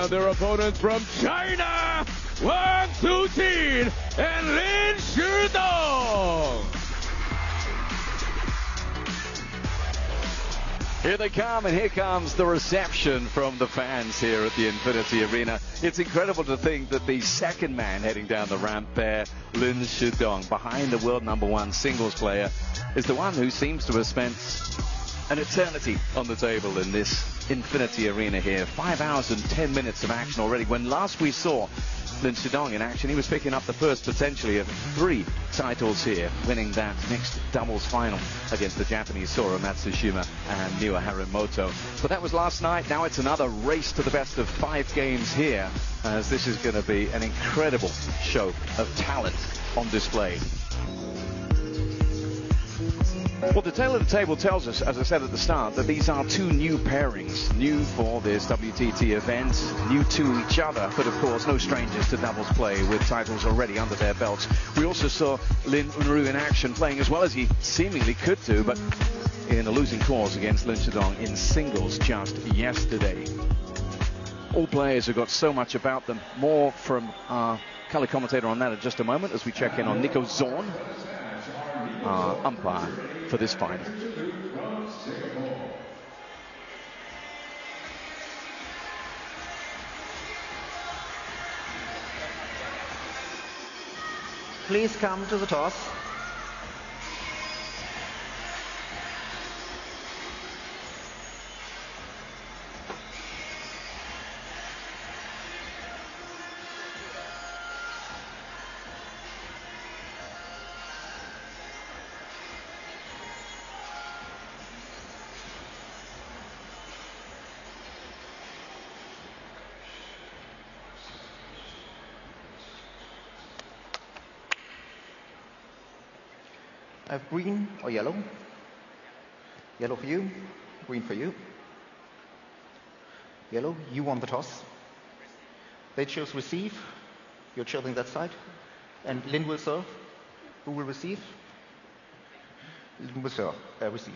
now their opponents from China, WANGCHUQIN and LINSHIDONG. Here they come, and here comes the reception from the fans here at the Infinity Arena. It's incredible to think that the second man heading down the ramp there, LINSHIDONG, behind the world #1 singles player, is the one who seems to have spent an eternity on the table in this Infinity Arena here. 5 hours and 10 minutes of action already. When last we saw LINSHIDONG in action, he was picking up the first potentially of 3 titles here, winning that mixed doubles final against the Japanese Sora Matsushima and Miwa Harimoto. But that was last night. Now it's another race to the best of 5 games here, as this is going to be an incredible show of talent on display. Well, the tail of the table tells us, as I said at the start, that these are 2 new pairings, new for this WTT event, new to each other, but of course no strangers to doubles play with titles already under their belts. We also saw Lin Unru in action, playing as well as he seemingly could do, but in a losing cause against LINSHIDONG in singles just yesterday. All players have got so much about them. More from our color commentator on that in just a moment as we check in on Nico Zorn, our umpire for this final. Please come to the toss. I have green or yellow. Yellow for you, green for you. Yellow, you won the toss. They chose receive. You're chilling that side. And Lin will serve. Who will receive? Lin will serve, receive.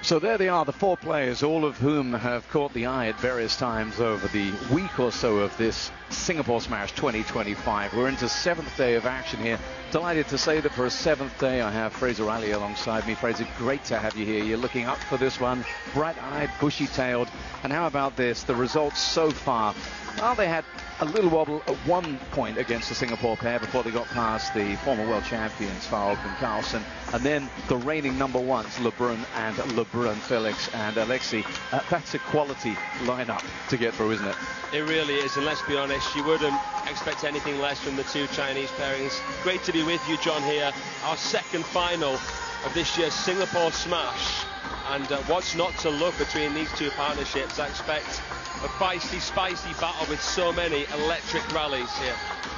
So there they are, the 4 players, all of whom have caught the eye at various times over the week or so of this Singapore Smash 2025. We're into 7th day of action here. Delighted to say that for a 7th day I have Fraser Riley alongside me. Fraser, great to have you here. You're looking up for this one, bright-eyed, bushy-tailed. And how about this, the results so far? Well, they had a little wobble at one point against the Singapore pair before they got past the former world champions, Farrell and Carlsen, and then the reigning #1s, LeBrun and LeBrun, Felix and Alexei. That's a quality lineup to get through, isn't it? It really is, and let's be honest, you wouldn't expect anything less from the 2 Chinese pairings. Great to be with you, John, here. Our 2nd final of this year's Singapore Smash. And what's not to love between these 2 partnerships? I expect a feisty, spicy battle with so many electric rallies here.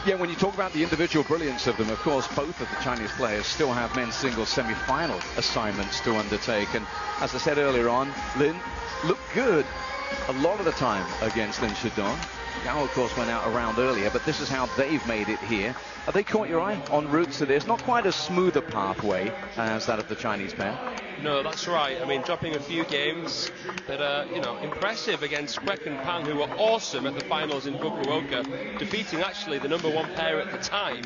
Yeah, when you talk about the individual brilliance of them, of course, both of the Chinese players still have men's singles semi-final assignments to undertake. And as I said earlier on, Lin looked good a lot of the time against LINSHIDONG. Kao, of course, went out a round earlier, but this is how they've made it here. Have they caught your eye en route to this? Not quite a smoother pathway as that of the Chinese pair. No, that's right. I mean, dropping a few games that are, you know, impressive against Kwek and Pang, who were awesome at the finals in Fukuoka, defeating actually the #1 pair at the time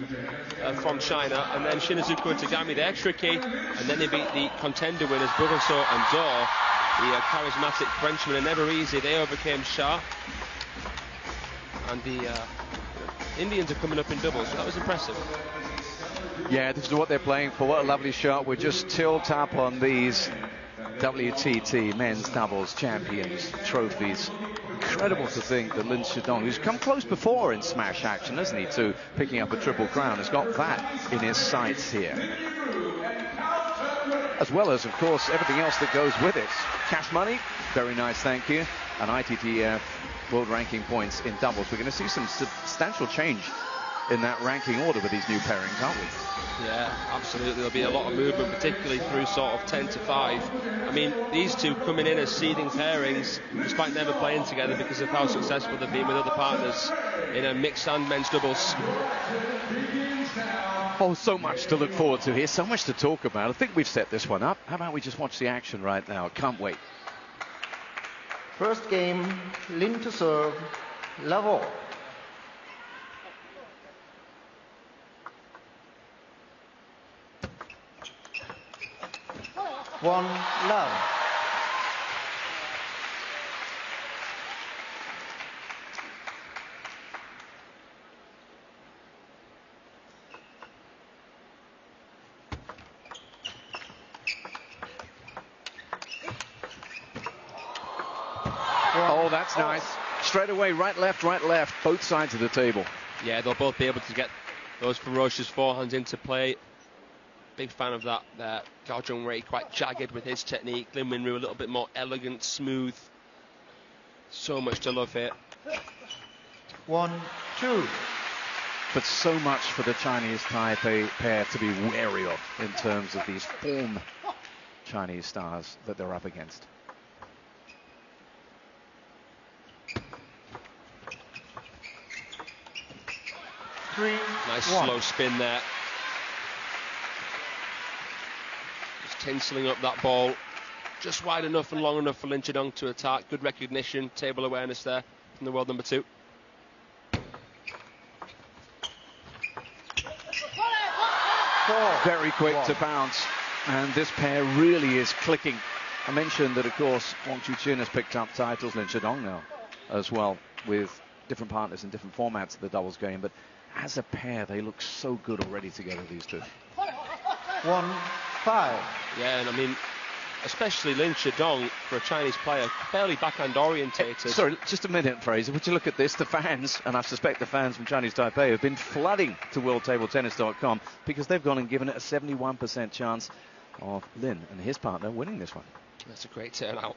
from China, and then Shinazuka and Tagami, they're tricky, and then they beat the contender winners, Bogoso and Dor, the charismatic Frenchmen, are never easy. They overcame Shah, and the Indians are coming up in doubles, so that was impressive. Yeah, this is what they're playing for. What a lovely shot. We're just tilt up on these WTT men's doubles champions trophies. Incredible to think that LINSHIDONG, who's come close before in Smash action, hasn't he, to picking up a triple crown, has got that in his sights here. As well as, of course, everything else that goes with it. Cash money, very nice, thank you. And ITTF world ranking points in doubles. We're going to see some substantial change in that ranking order with these new pairings, aren't we? Yeah, absolutely. There'll be a lot of movement, particularly through sort of 10 to 5. I mean, these 2 coming in as seeding pairings, despite never playing together because of how successful they've been with other partners in a mixed and men's doubles. Oh, so much to look forward to here, so much to talk about. I think we've set this one up. How about we just watch the action right now? Can't wait. First game, Lin to serve, level. 1 love. Oh, that's nice. Straight away, right, left, both sides of the table. Yeah, they'll both be able to get those ferocious forehands into play. Big fan of that there. Gao Zhongwei quite jagged with his technique. Lin Wenru a little bit more elegant, smooth. So much to love here. 1, 2. But so much for the Chinese Taipei pair to be wary of in terms of these form Chinese stars that they're up against. Nice slow spin there. Just tinseling up that ball. Just wide enough and long enough for Linshidong to attack. Good recognition, table awareness there from the world number 2. Very quick to bounce. And this pair really is clicking. I mentioned that, of course, WANGCHUQIN has picked up titles, Linshidong now as well, with different partners in different formats of the doubles game. But as a pair, they look so good already together, these two. 1, 5. Yeah, and I mean, especially Linshidong, for a Chinese player, fairly backhand orientated. Sorry, just a minute, Fraser. Would you look at this? The fans, and I suspect the fans from Chinese Taipei, have been flooding to WorldTableTennis.com because they've gone and given it a 71% chance of Lin and his partner winning this one. That's a great turnout.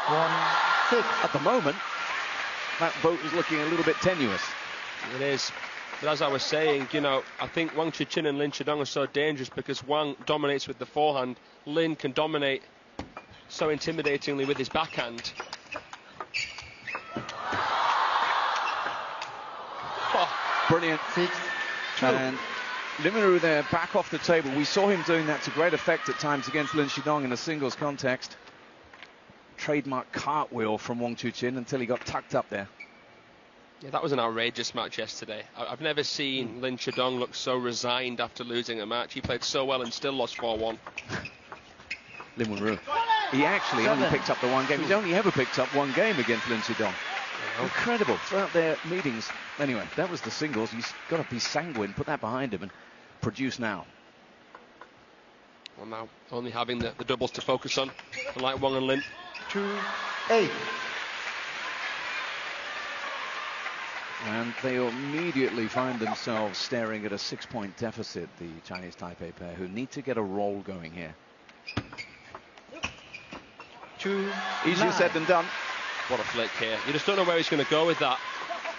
1, 6. At the moment, that vote is looking a little bit tenuous. It is. But as I was saying, you know, I think WANGCHUQIN and Linshidong are so dangerous because Wang dominates with the forehand. Lin can dominate so intimidatingly with his backhand. Oh, brilliant. 6, 2. And Lin Wenru there back off the table. We saw him doing that to great effect at times against Linshidong in a singles context. Trademark cartwheel from WANGCHUQIN until he got tucked up there. Yeah, that was an outrageous match yesterday. I've never seen Linshidong look so resigned after losing a match. He played so well and still lost 4-1. Lin Wenru. He actually only picked up the one game. He's only ever picked up one game against Linshidong. Incredible throughout their meetings. Anyway, that was the singles. He's got to be sanguine, put that behind him and produce now. Well, now only having the doubles to focus on, unlike Wang and Lin. 2, 8. And they immediately find themselves staring at a 6-point deficit, the Chinese Taipei pair, who need to get a roll going here. 2, Easier 9. said than done. What a flick here. You just don't know where he's going to go with that.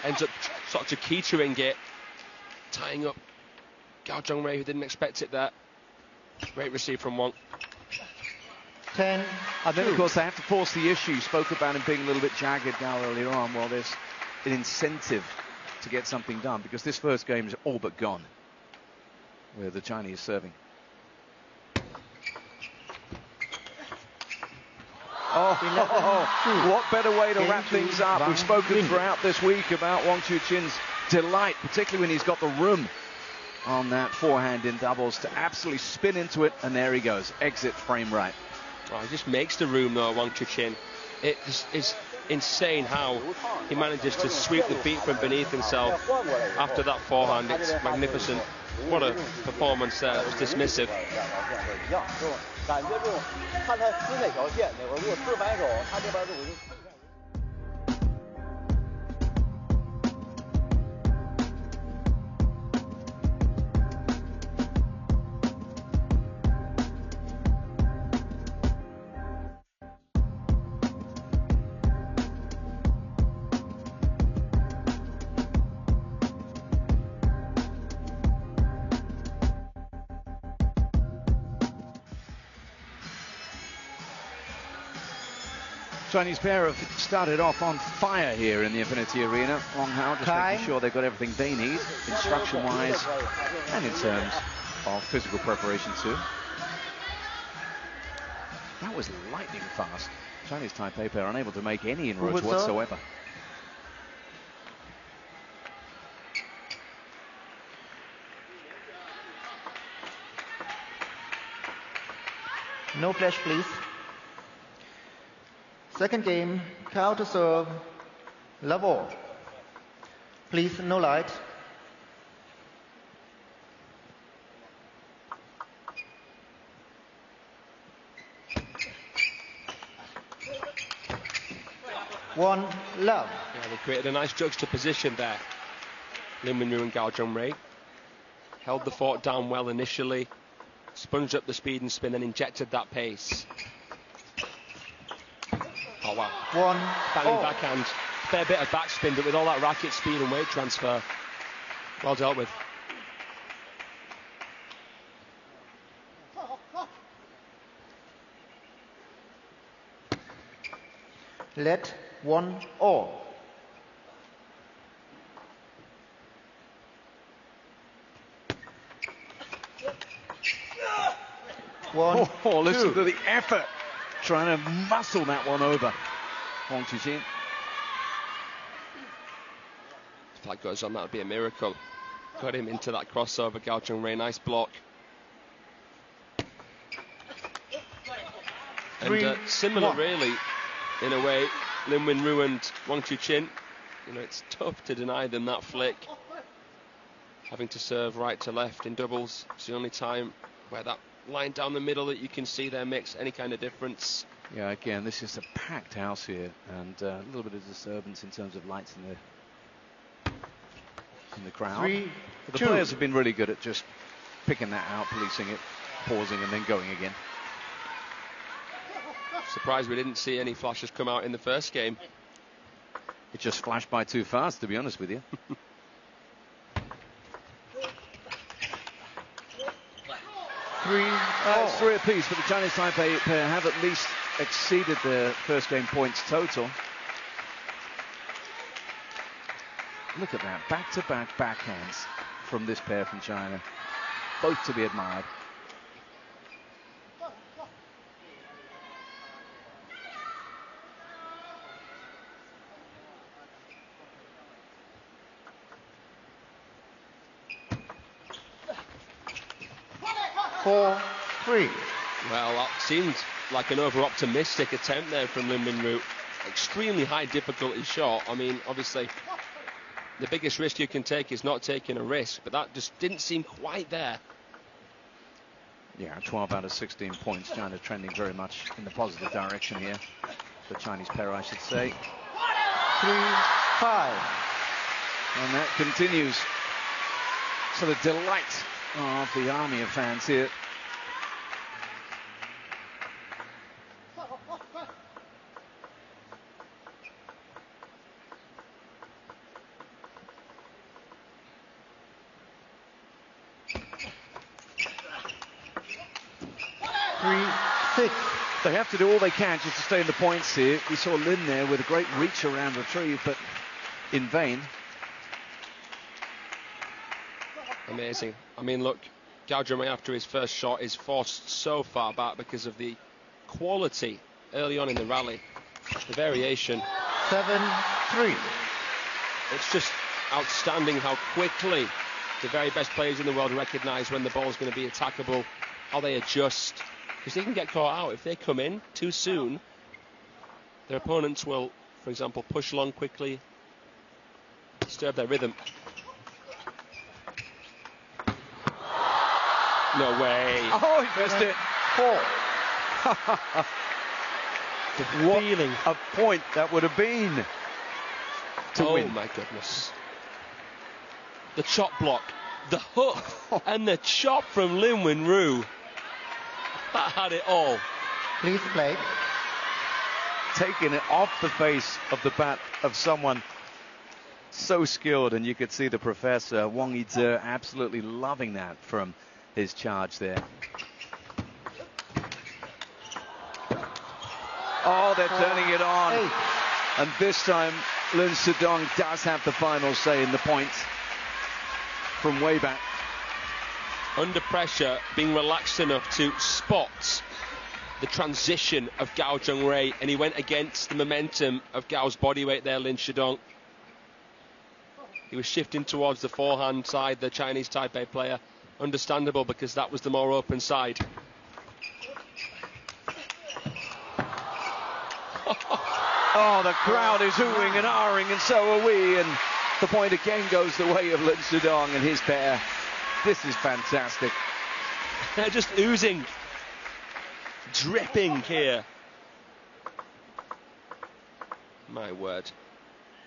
Ends up sort of Chikituing it, tying up Gao Zhongwei, who didn't expect it there. Great receive from Wang. 10, And then, 2. of course, they have to force the issue. Spoke about him being a little bit jagged now earlier on. Well, there's an incentive to get something done because this first game is all but gone with the Chinese serving. What better way to wrap things up? We've spoken throughout this week about WANGCHUQIN's delight, particularly when he's got the room on that forehand in doubles to absolutely spin into it, and there he goes, exit frame right. Well, he just makes the room though, WANGCHUQIN. It is insane how he manages to sweep the feet from beneath himself after that forehand. It's magnificent. What a performance there. That was dismissive. Chinese pair have started off on fire here in the Infinity Arena. Wang-Hao just making sure they've got everything they need, instruction-wise, and in terms of physical preparation too. That was lightning fast. Chinese Taipei pair unable to make any inroads Who was whatsoever. No flash, please. Second game, Kao to serve, love all. Please, no light. One, love. Yeah, they created a nice juxtaposition there. Lin Wenru and Gao Zhongwei held the fort down well initially, sponged up the speed and spin, and injected that pace. Oh wow! One, Banging backhand, fair bit of backspin, but with all that racket speed and weight transfer, well dealt with. let, 1 all. One, Oh, listen two. to the effort. Trying to muscle that one over. WANGCHUQIN. If that goes on, that would be a miracle. Got him into that crossover, Gao Zhongwei, nice block. And similar, one. really, in a way, Lin Wenru and WANGCHUQIN. You know, it's tough to deny them that flick. Having to serve right to left in doubles. It's the only time where that line down the middle that you can see there makes any kind of difference. Yeah, again, this is a packed house here, and a little bit of disturbance in terms of lights in the crowd. 3, But the 2. players have been really good at just picking that out, policing it, pausing, and then going again. Surprised we didn't see any flashes come out in the first game. It just flashed by too fast, to be honest with you. 3 It's all. 3 apiece, but the Chinese Taipei pair have at least exceeded their first game points total. Look at that, back-to-back backhands from this pair from China. Both to be admired. Four, 3. Well, that seemed like an over-optimistic attempt there from Lin Wenru. Extremely high difficulty shot. I mean, obviously, the biggest risk you can take is not taking a risk, but that just didn't seem quite there. Yeah, 12 out of 16 points. China trending very much in the positive direction here. The Chinese pair, I should say. 3, 5. And that continues. So the delight of the army of fans here. They have to do all they can just to stay in the points here. We saw Lin there with a great reach around retrieve, but in vain. Amazing. I mean, look, Gao Zhongwei after his first shot is forced so far back because of the quality early on in the rally. The variation. 7, 3. It's just outstanding how quickly the very best players in the world recognize when the ball's going to be attackable, how they adjust. Because they can get caught out. If they come in too soon, their opponents will, for example, push long quickly, disturb their rhythm. No way. Oh, he missed it. 4. The What feeling. a point that would have been to Oh win. my goodness. The chop block, the hook, and the chop from Lin Wenru. That had it all. Please play. Taking it off the face of the bat of someone so skilled, and you could see the professor, Wang Yizhe, absolutely loving that from his charge there. Oh, they're turning it on. 8. And this time, LINSHIDONG does have the final say in the points from way back. Under pressure, being relaxed enough to spot the transition of Gao Zhengwei, and he went against the momentum of Gao's bodyweight there, Linshidong. He was shifting towards the forehand side, the Chinese Taipei player. Understandable, because that was the more open side. Oh, the crowd is oohing and ahhing, and so are we. And the point again goes the way of Linshidong and his pair. This is fantastic. They're just oozing, dripping here. My word.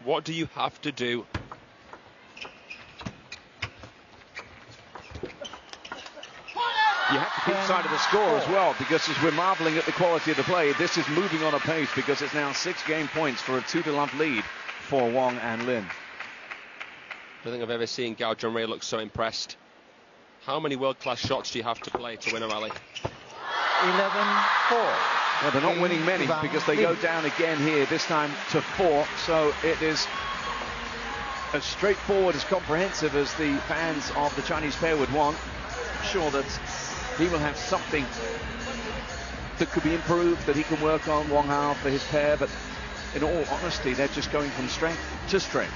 What do you have to do? You have to keep sight of the score as well, because as we're marveling at the quality of the play, this is moving on a pace, because it's now 6 game points for a 2-0 lead for Wang and Lin. I don't think I've ever seen Gao Zhengwei look so impressed. How many world-class shots do you have to play to win a rally? 11-4. Well, they're not winning many, because they go down again here, this time to 4. So it is as straightforward, as comprehensive as the fans of the Chinese pair would want. I'm sure that he will have something that could be improved, that he can work on, Wang Hao, for his pair, but in all honesty, they're just going from strength to strength.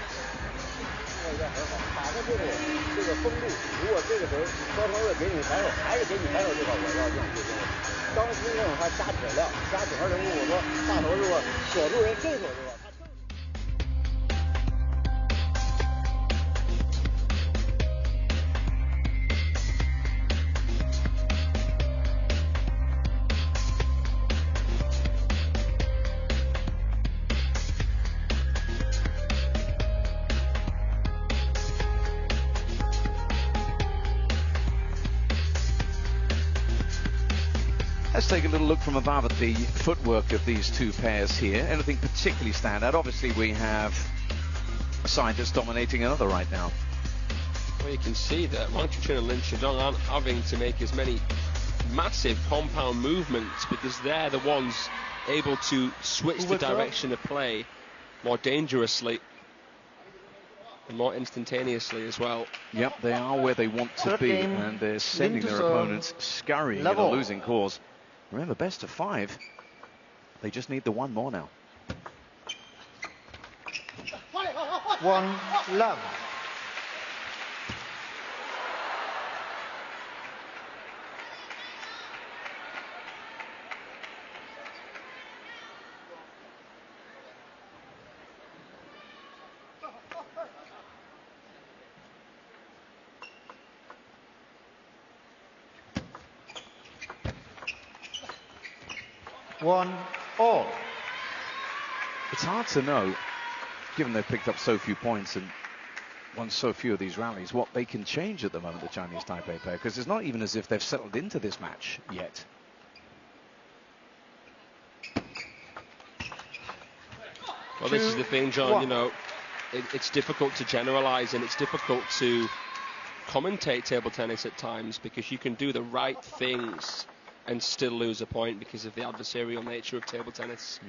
Let's take a little look from above at the footwork of these two pairs here. Anything particularly stand out? Obviously, we have a side that's dominating another right now. Well, you can see that WANGCHUQIN and Linshidong aren't having to make as many massive compound movements, because they're the ones able to switch the direction of play more dangerously and more instantaneously as well. Yep, they are where they want to be, and they're sending their opponents scurrying in a losing cause. Remember, best of 5. They just need the one more now. 1-love. One all. It's hard to know, given they've picked up so few points and won so few of these rallies, what they can change at the moment, the Chinese Taipei pair, because it's not even as if they've settled into this match yet. Well, this is the thing, John, you know, it's difficult to generalize, and it's difficult to commentate table tennis at times, because you can do the right things and still lose a point because of the adversarial nature of table tennis.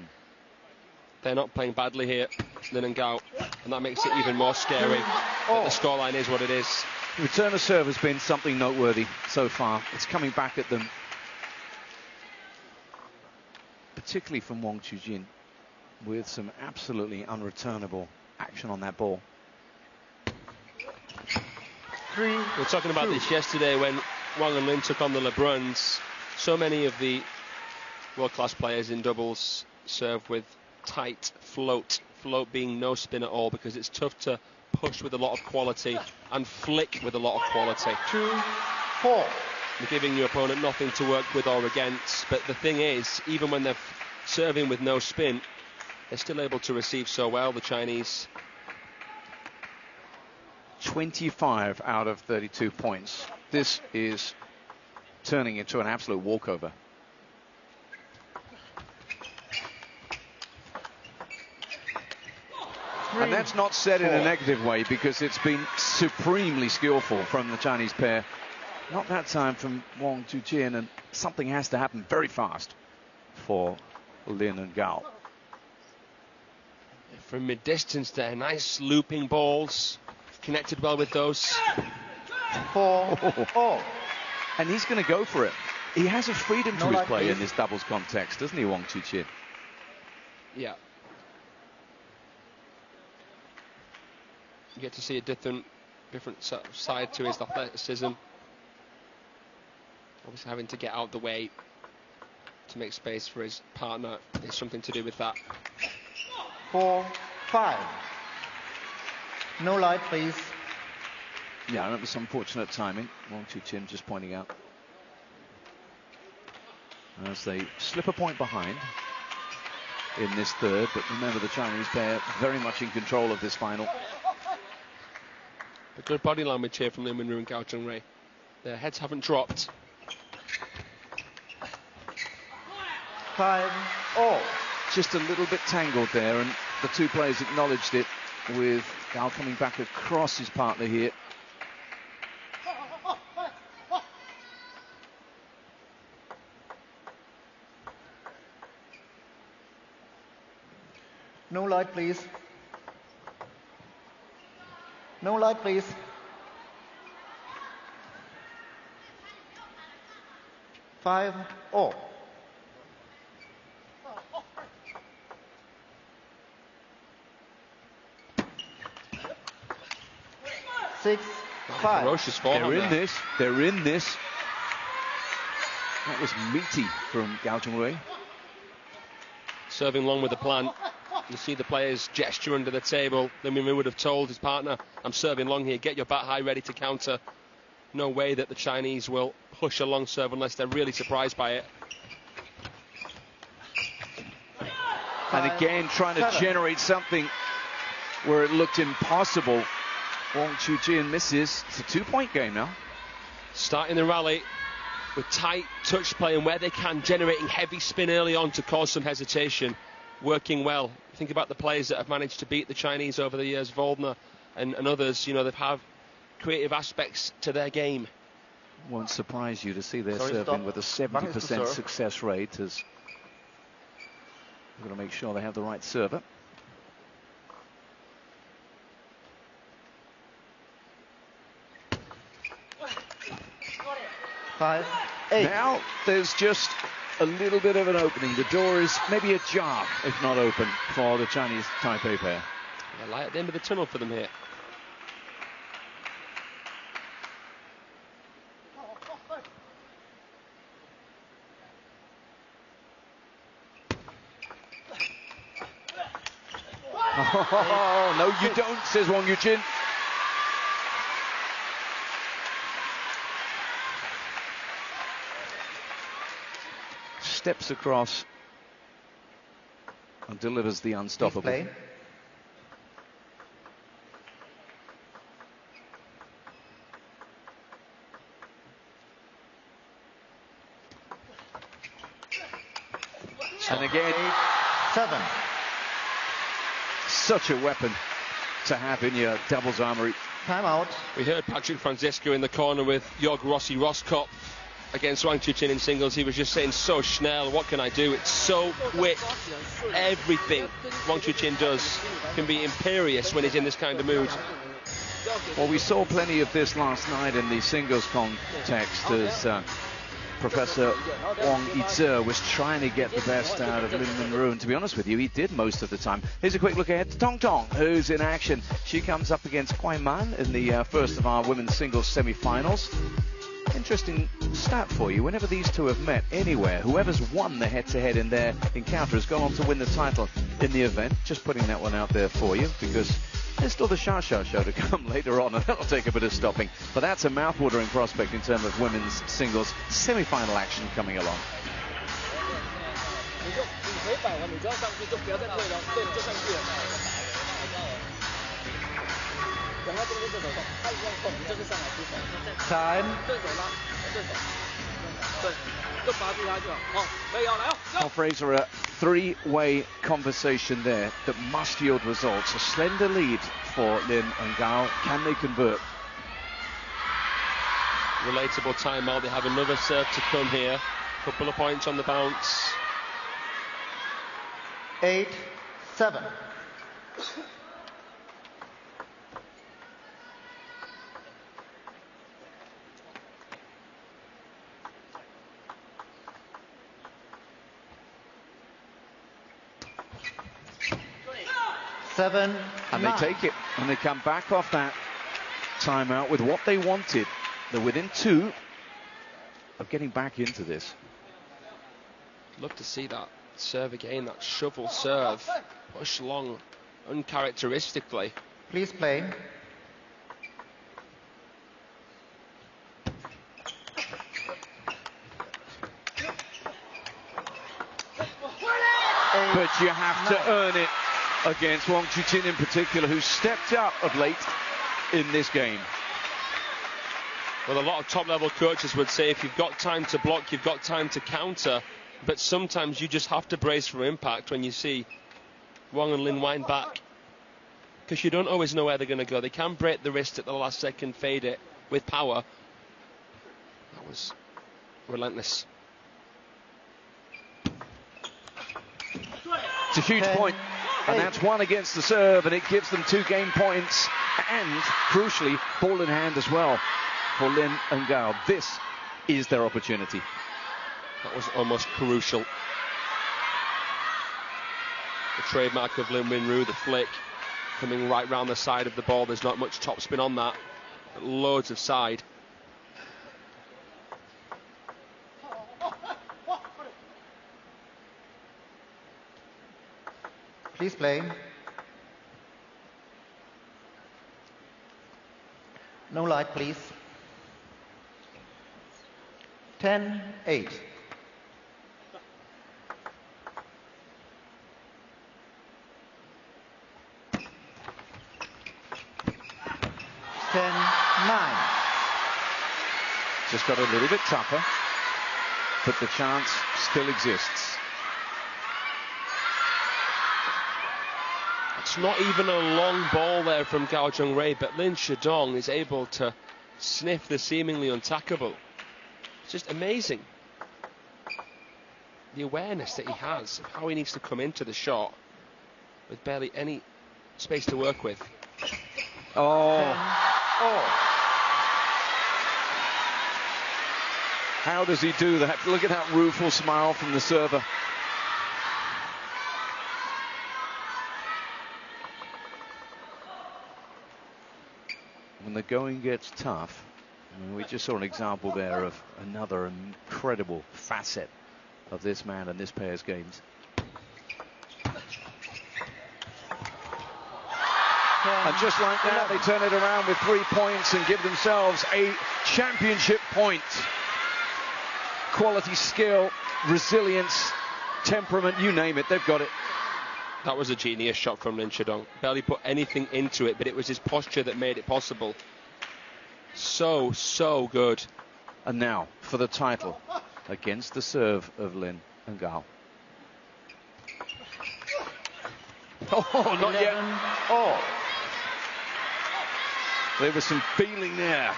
They're not playing badly here, Lin and Gao, and that makes it even more scary that the scoreline is what it is. The return of serve has been something noteworthy so far. It's coming back at them, particularly from WANGCHUQIN, with some absolutely unreturnable action on that ball. We were talking about this yesterday when Wang and Lin took on the Lebruns. So many of the world-class players in doubles serve with tight float being no spin at all, because it's tough to push with a lot of quality and flick with a lot of quality. 2-4. You're giving your opponent nothing to work with or against, but the thing is, even when they're serving with no spin, they're still able to receive so well, the Chinese. 25 out of 32 points. This is turning into an absolute walkover. And that's not said in a negative way, because it's been supremely skillful from the Chinese pair. Not that time from WANGCHUQIN, and something has to happen very fast for Lin and Gao. From mid-distance there, nice looping balls, connected well with those. 4-all. And he's going to go for it. He has a freedom to No his light, play in please. this doubles context, doesn't he, WANGCHUQIN? Yeah. You get to see a different sort of side to his athleticism. Obviously having to get out the way to make space for his partner is something to do with that. 4-5. No light, please. Yeah, that was unfortunate timing. WANGCHUQIN just pointing out. As they slip a point behind in this third, but remember the Chinese pair very much in control of this final. A good body language here from Lin Wenru and Gao Chungrui. Their heads haven't dropped. 5-all. Just a little bit tangled there, and the two players acknowledged it, with Gao coming back across his partner here. No light, please. No light, please. Five all. 6-5. Ferocious forehand They're in there. this. They're in this. That was meaty from Gao Chungrui. Serving long with the plant. You see the players gesture under the table. Lin Wenru would have told his partner, I'm serving long here, get your bat high, ready to counter. No way that the Chinese will push a long serve unless they're really surprised by it. And again, trying to 5-7. generate something where it looked impossible. WANGCHUQIN misses. It's a 2-point game now. Starting the rally with tight touch play and where they can, generating heavy spin early on to cause some hesitation. Working well. Think about the players that have managed to beat the Chinese over the years, Waldner and others. You know, they've have creative aspects to their game. Won't surprise you to see they're Sorry, serving stop. with a One is to 70% serve. success rate, as we're going to make sure they have the right server. Five, 8. Now there's just a little bit of an opening. The door is maybe ajar, if not open, for the Chinese Taipei pair. The light at the end of the tunnel for them here. Oh, no, you don't, says WANGCHUQIN. Steps across and delivers the unstoppable. Play. And again, 7. such a weapon to have in your doubles armory. Timeout. We heard Patrick Francisco in the corner with Jörg Rossi Roskopf against WANGCHUQIN in singles. He was just saying, so Schnell, what can I do? It's so quick. Everything WANGCHUQIN does can be imperious when he's in this kind of mood. Well, we saw plenty of this last night in the singles context as Professor Wang Yizhe was trying to get the best out of Lin Wenru, and to be honest with you, he did most of the time. Here's a quick look ahead to Tong Tong, who's in action. She comes up against Kuai Man in the first of our women's singles semi-finals. Interesting stat for you. Whenever these two have met anywhere, whoever's won the head-to-head in their encounter has gone on to win the title in the event. Just putting that one out there for you, because there's still the Sha Sha show to come later on, and that'll take a bit of stopping. But that's a mouth-watering prospect in terms of women's singles semi-final action coming along. Time. Well, Fraser, a three-way conversation there that must yield results. A slender lead for Lin and Gao. Can they convert? Relatable timeout. They have another serve to come here. Couple of points on the bounce. 8-7. 7, And 9. they take it, and they come back off that timeout with what they wanted. They're within 2 of getting back into this. Love to see that serve again, that shovel serve. Push long, uncharacteristically. Please play. But you have to earn it against WANGCHUQIN in particular, who stepped up of late in this game. Well, a lot of top-level coaches would say if you've got time to block, you've got time to counter. But sometimes you just have to brace for impact when you see Wang and Lin wind back. Because you don't always know where they're going to go. They can break the wrist at the last second, fade it with power. That was relentless. It's a huge point, and that's 1 against the serve, and it gives them 2 game points, and crucially, ball in hand as well for Lin and Kao. This is their opportunity. That was almost crucial. The trademark of Lin Winru, the flick, coming right round the side of the ball. There's not much topspin on that, but loads of side. Please play. No light, please. 10, 8. 10, 9. Just got a little bit tougher, but the chance still exists. It's not even a long ball there from Gao Zhongrui, but LINSHIDONG is able to sniff the seemingly untackable. It's just amazing. The awareness that he has of how he needs to come into the shot with barely any space to work with. Oh. How does he do that? Look at that rueful smile from the server. When the going gets tough, I mean, we just saw an example there of another incredible facet of this man and this pair's games. And just like that, they turn it around with 3 points and give themselves a championship point. Quality, skill, resilience, temperament, you name it, they've got it. That was a genius shot from LINSHIDONG. Barely put anything into it, but it was his posture that made it possible. So good. And now for the title against the serve of Lin and Kao. Oh, not yet. Oh. There was some feeling there.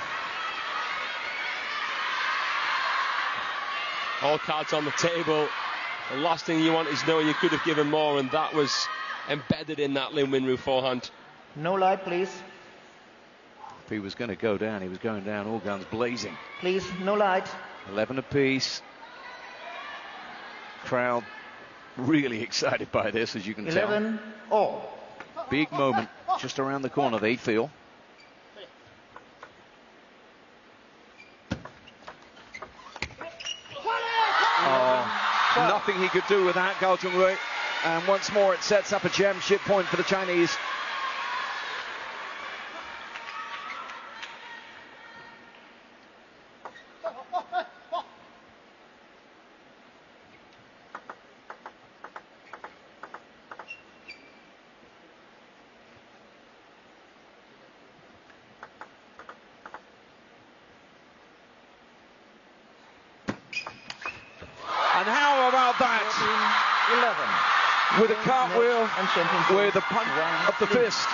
All cards on the table. The last thing you want is knowing you could have given more, and that was embedded in that Lin Winru forehand. No light, please. If he was going to go down, he was going down all guns blazing. Please, no light. 11 apiece. Crowd really excited by this, as you can 11 tell. all. Big moment just around the corner, they feel. Nothing he could do with that, Gao Zhongrui. And once more, it sets up a championship point for the Chinese. And how about that? 11. With a cartwheel, And with a punch of the fist,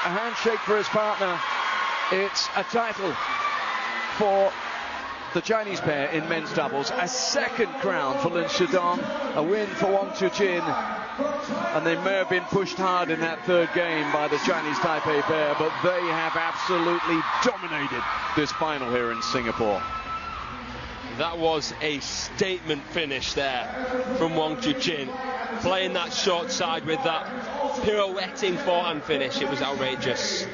a handshake for his partner. It's a title for the Chinese pair in men's doubles. A second crown for LINSHIDONG, a win for WANGCHUQIN. And they may have been pushed hard in that third game by the Chinese Taipei pair, but they have absolutely dominated this final here in Singapore. That was a statement finish there from WANGCHUQIN. Playing that short side with that pirouetting forehand finish, it was outrageous.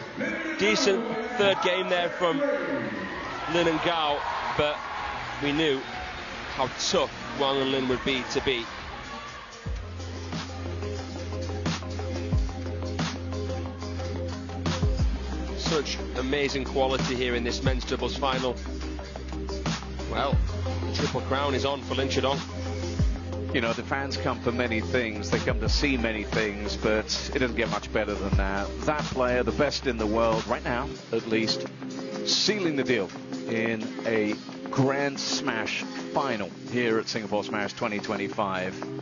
Decent third game there from Lin and Kao, but we knew how tough Wang and Lin would be to beat. Such amazing quality here in this men's doubles final. Well, the Triple Crown is on for LINSHIDONG. You know, the fans come for many things, they come to see many things, but it doesn't get much better than that. That player, the best in the world, right now at least, sealing the deal in a Grand Smash final here at Singapore Smash 2025.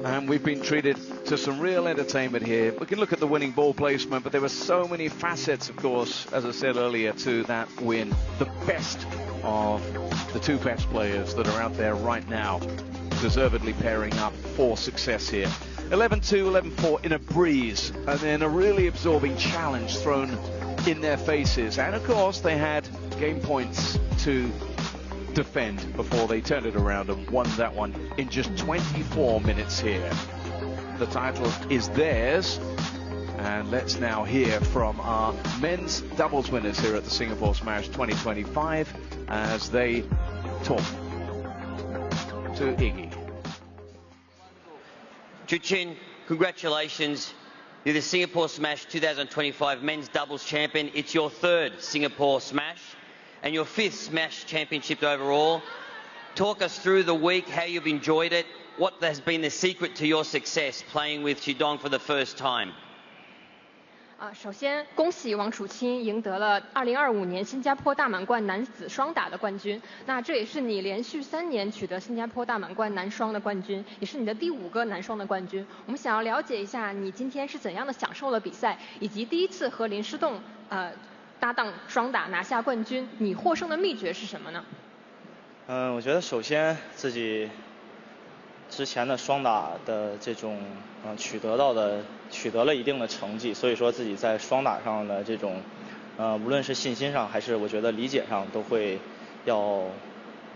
And we've been treated to some real entertainment here. We can look at the winning ball placement, but there were so many facets, of course, as I said earlier, to that win. The best of the two best players that are out there right now, deservedly pairing up for success here. 11-2, 11-4 in a breeze, and then a really absorbing challenge thrown in their faces. And of course, they had game points to defend before they turned it around and won that one in just 24 minutes here. The title is theirs, and let's now hear from our men's doubles winners here at the Singapore Smash 2025 as they talk to Iggy. Chuqin, congratulations. You're the Singapore Smash 2025 men's doubles champion. It's your third Singapore Smash and your fifth Smash championship overall. Talk us through the week, how you've enjoyed it. What has been the secret to your success playing with Shidong for the first time? 首先恭喜王楚钦赢得了2025年新加坡大满贯男子双打的冠军。那这也是你连续3年取得新加坡大满贯男双的冠军，也是你的第5个男双的冠军。我们想要了解一下你今天是怎样的享受了比赛，以及第一次和林诗栋搭档双打拿下冠军，你获胜的秘诀是什么呢？我觉得首先自己之前的双打的这种取得了一定的成绩，所以说自己在双打上的这种无论是信心上还是我觉得理解上都会要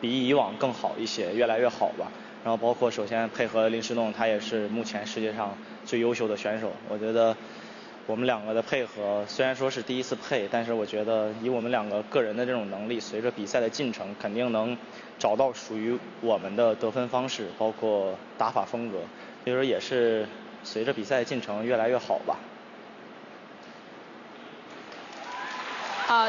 比以往更好一些，越来越好吧。然后包括首先配合林诗栋，他也是目前世界上最优秀的选手。我觉得我们两个的配合虽然说是第一次配，但是我觉得以我们两个个人的这种能力，随着比赛的进程肯定能找到属于我们的得分方式，包括打法风格，所以说也是随着比赛进程越来越好吧。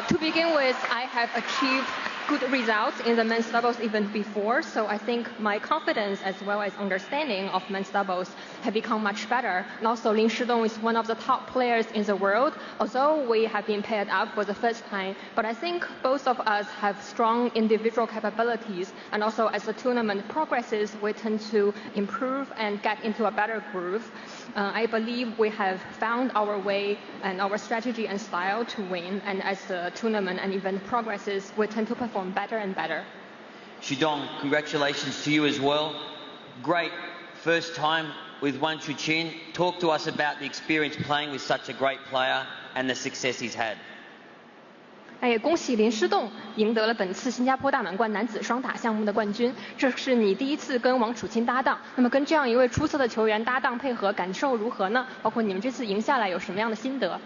To begin with, I have achieved good results in the men's doubles event before, so I think my confidence as well as understanding of men's doubles have become much better. And also Lin Shidong is one of the top players in the world, although we have been paired up for the first time. But I think both of us have strong individual capabilities, and also as the tournament progresses, we tend to improve and get into a better groove. I believe we have found our way and our strategy and style to win, and as the tournament and event progresses, we tend to perform better and better. Shidong, congratulations to you as well. Great first time with WANGCHUQIN. Talk to us about the experience playing with such a great player and the success he's had. 也恭喜林诗栋赢得了本次新加坡大满贯男子双打项目的冠军，这是你第一次跟王楚钦搭档。那么跟这样一位出色的球员搭档配合，感受如何呢？包括你们这次赢下来有什么样的心得？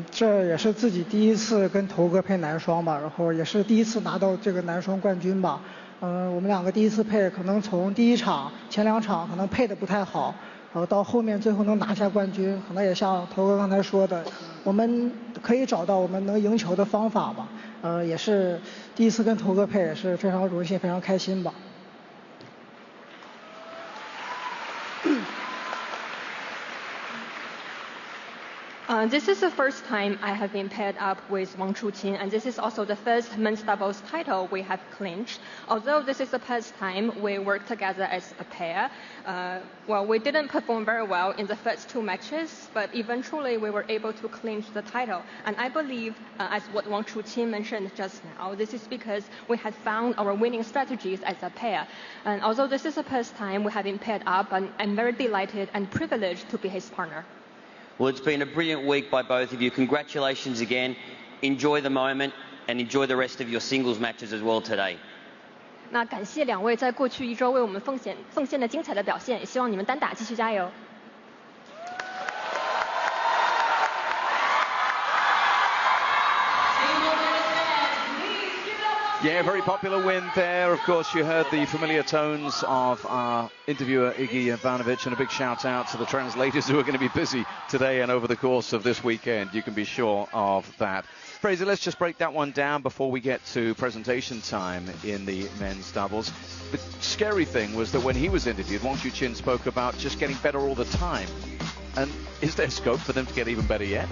这也是自己第一次跟头哥配男双吧，然后也是第一次拿到这个男双冠军吧。我们两个第一次配，可能从第一场、前2场可能配的不太好，然后到后面最后能拿下冠军，可能也像头哥刚才说的，我们可以找到我们能赢球的方法吧。也是第一次跟头哥配，也是非常荣幸、非常开心吧。This is the first time I have been paired up with Wang楚-Qin, and this is also the first men's doubles title we have clinched. Although this is the first time we work together as a pair, well, we didn't perform very well in the first 2 matches, but eventually we were able to clinch the title. And I believe, as what Wang Chu-Qin mentioned just now, this is because we had found our winning strategies as a pair. And although this is the first time we have been paired up, I'm very delighted and privileged to be his partner. Well, it's been a brilliant week by both of you. Congratulations again. Enjoy the moment and enjoy the rest of your singles matches as well today. 那感谢两位在过去一周为我们奉献的精彩的表现，也希望你们单打继续加油。Yeah, very popular win there. Of course, you heard the familiar tones of our interviewer, Iggy Ivanovic, and a big shout out to the translators who are going to be busy today and over the course of this weekend. You can be sure of that. Fraser, let's just break that one down before we get to presentation time in the men's doubles. The scary thing was that when he was interviewed, WANGCHUQIN spoke about just getting better all the time. And is there scope for them to get even better yet?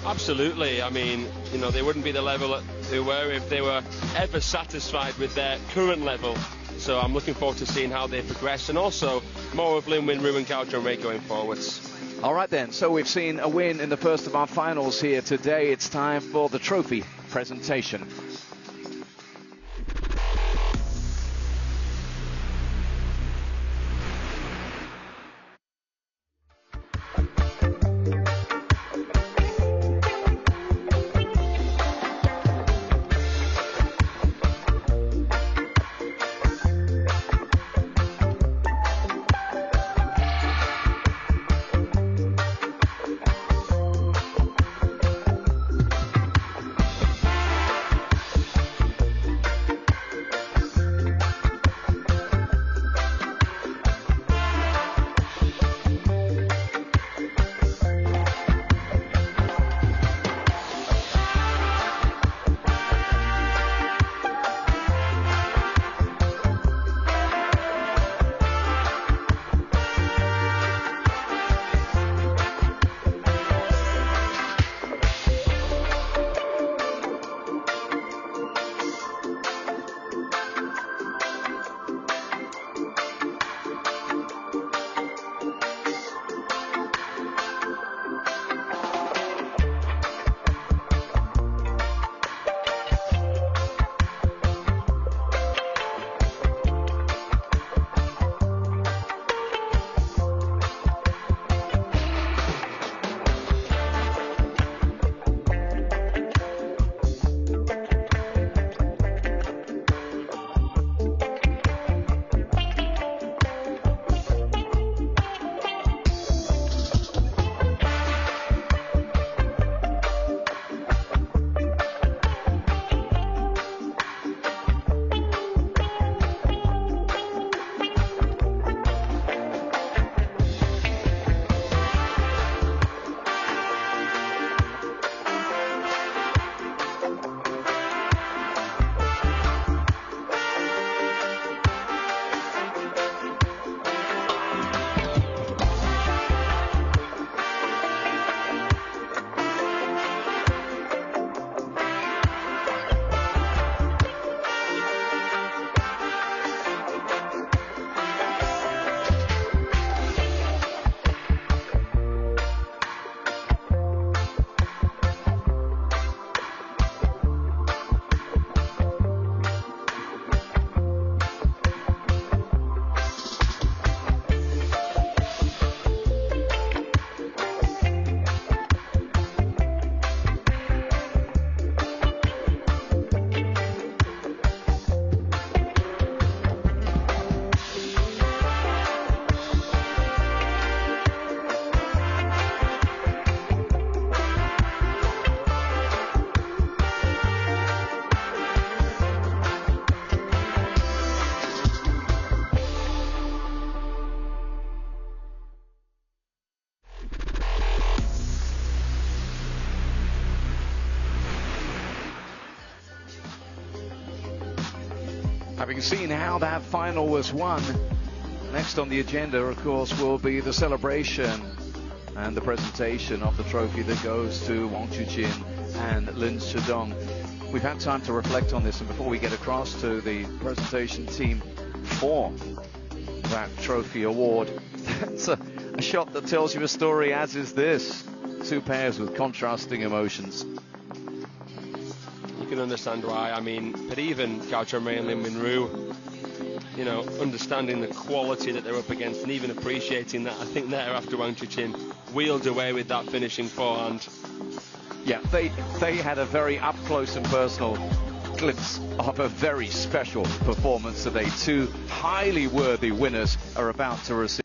Absolutely. I mean, you know, they wouldn't be the level they were if they were ever satisfied with their current level. So I'm looking forward to seeing how they progress, and also more of LIN Winru and Kao Chun-Rei going forwards. All right then, so we've seen a win in the first of our finals here today. It's time for the trophy presentation. Having seen how that final was won, next on the agenda, of course, will be the celebration and the presentation of the trophy that goes to WANGCHUQIN and LINSHIDONG. We've had time to reflect on this, and before we get across to the presentation team for that trophy award, that's a shot that tells you a story, as is this. Two pairs with contrasting emotions. You can understand why. I mean, but even Kao Chun-Rei and LIN Winru, you know, understanding the quality that they're up against and even appreciating that. I think there after Wang Chuqin wheeled away with that finishing forehand. Yeah, they had a very up close and personal glimpse of a very special performance today. Two highly worthy winners are about to receive